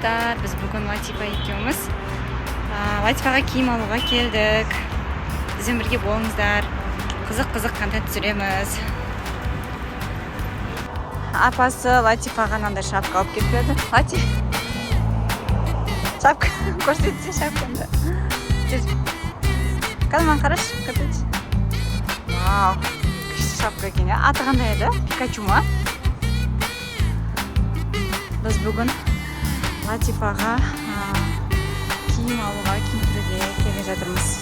достар, біз бүгін Латифа екеуміз Латифаға киім алуға келдік. Бізбен бірге болыңыздар. Қызық контент түсіреміз. Апасы Латифаға мынандай шапка алып келіп берді. Лати, шапка көрсетсе шапкаңды. Қалман қараш, көрсетші. Вау, күшті шапка екен. Аты қандай еді? Пикачу ма? Біз бүгін Латифаға киім алуға, киім тігуге келе жатырмыз.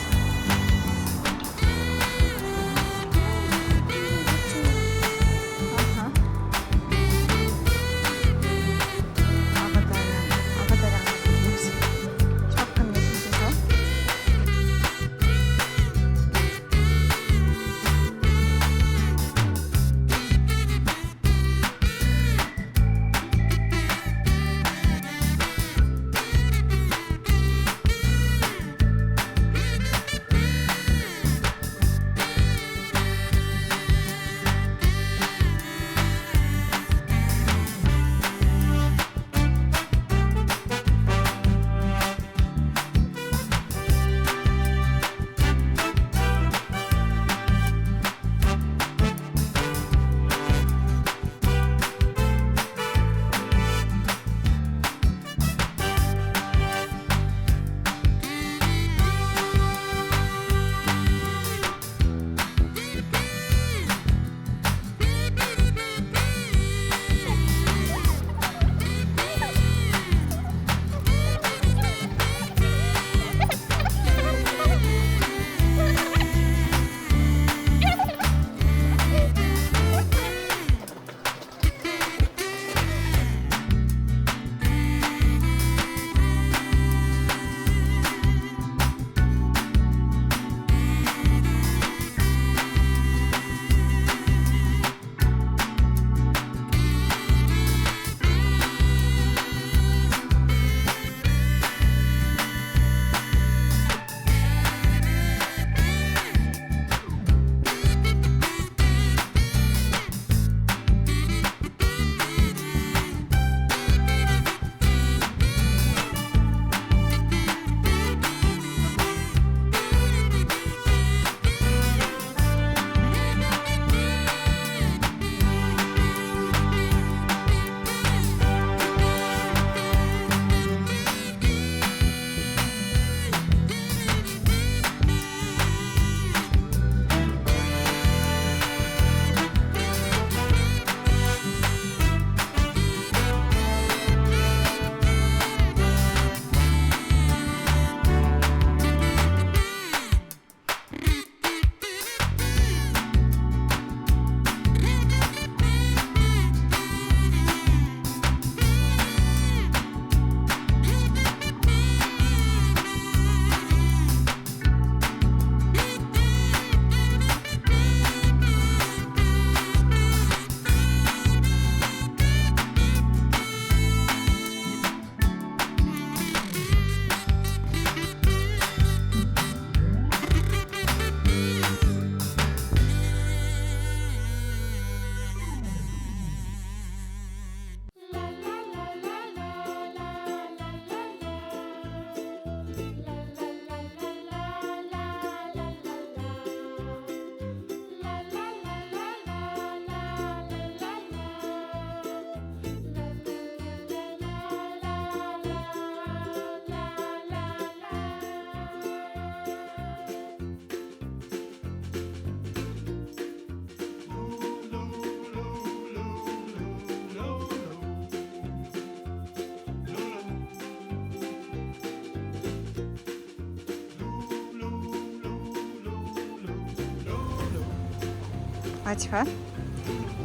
Латифа,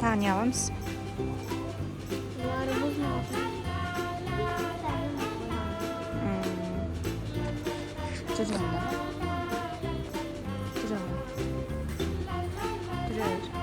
тағы не аламыз? Жүр онда. Жүр онда. Жүр.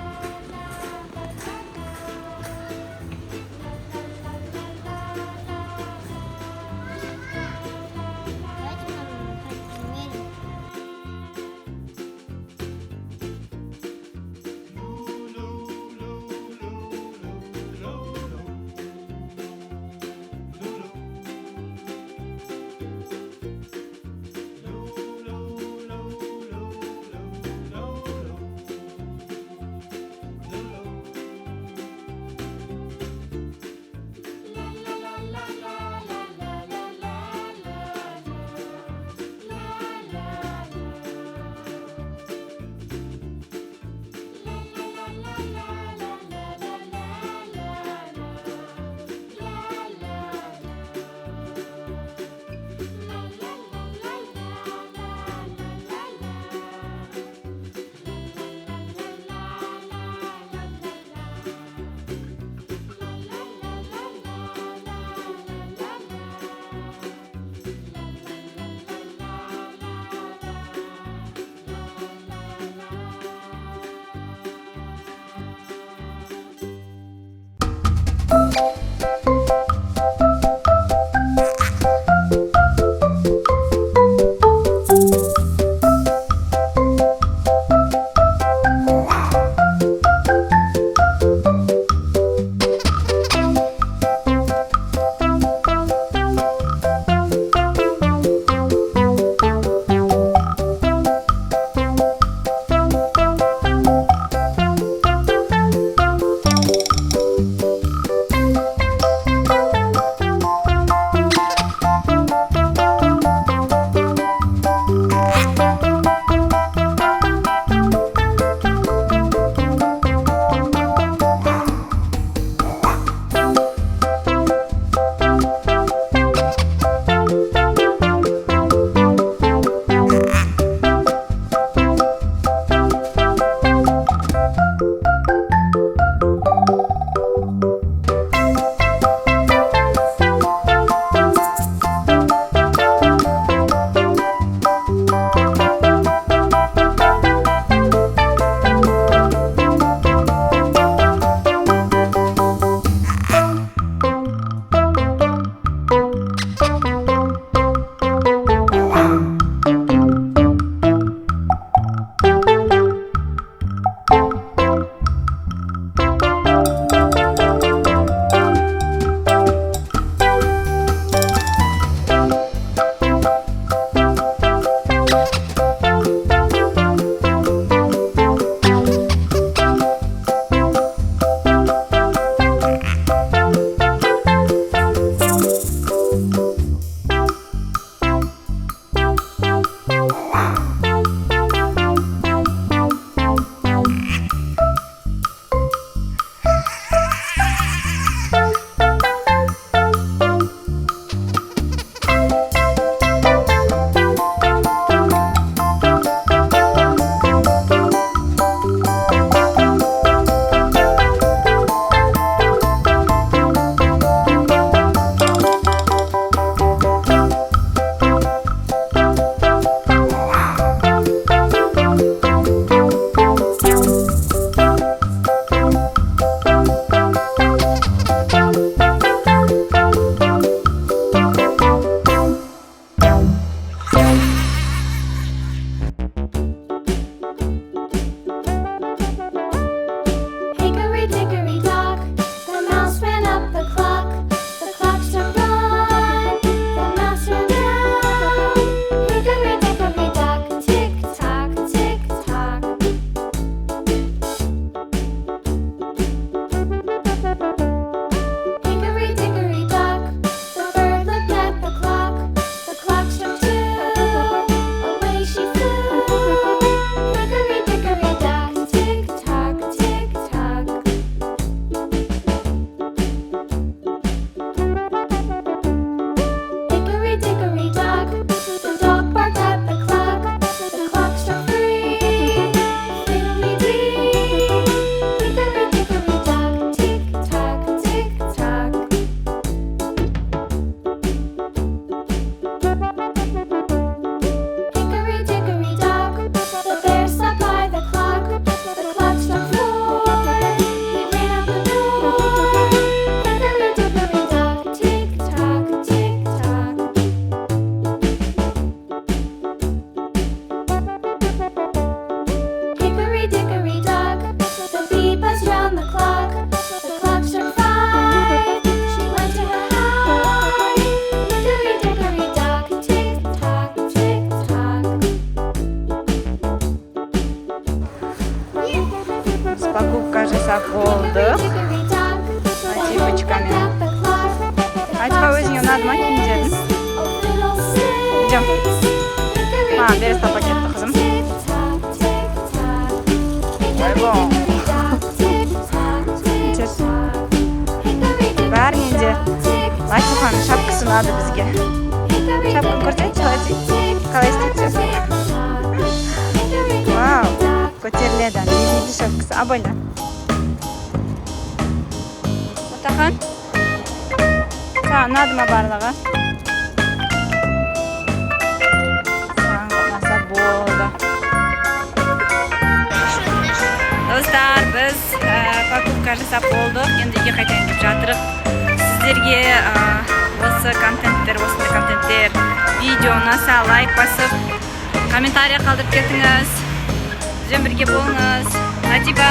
покупка жасап болдық. Латифочкамен. Латифа, өзіңе ұнады ма киімдерің? Идем. Бері ұстап кетті қызым. Ойбой. Бәрінен де Латифаның шапкасы ұнады бізге. Шапканы көрсетші, Латифа. Қалай істейді? Вау, көтеріледі. Не дейді шапкасы? Абойна. Отақан? Саған ұнады ма барлығы? Саған қылмаса болды. Достар, біз покупка жасап болдық. Енді үйге қайтайын деп жатырық. Сіздерге осындай контенттер видео ұнаса лайк басып, комментария қалдырып кетіңіз. Бізбен бірге болыңыз. Латифа.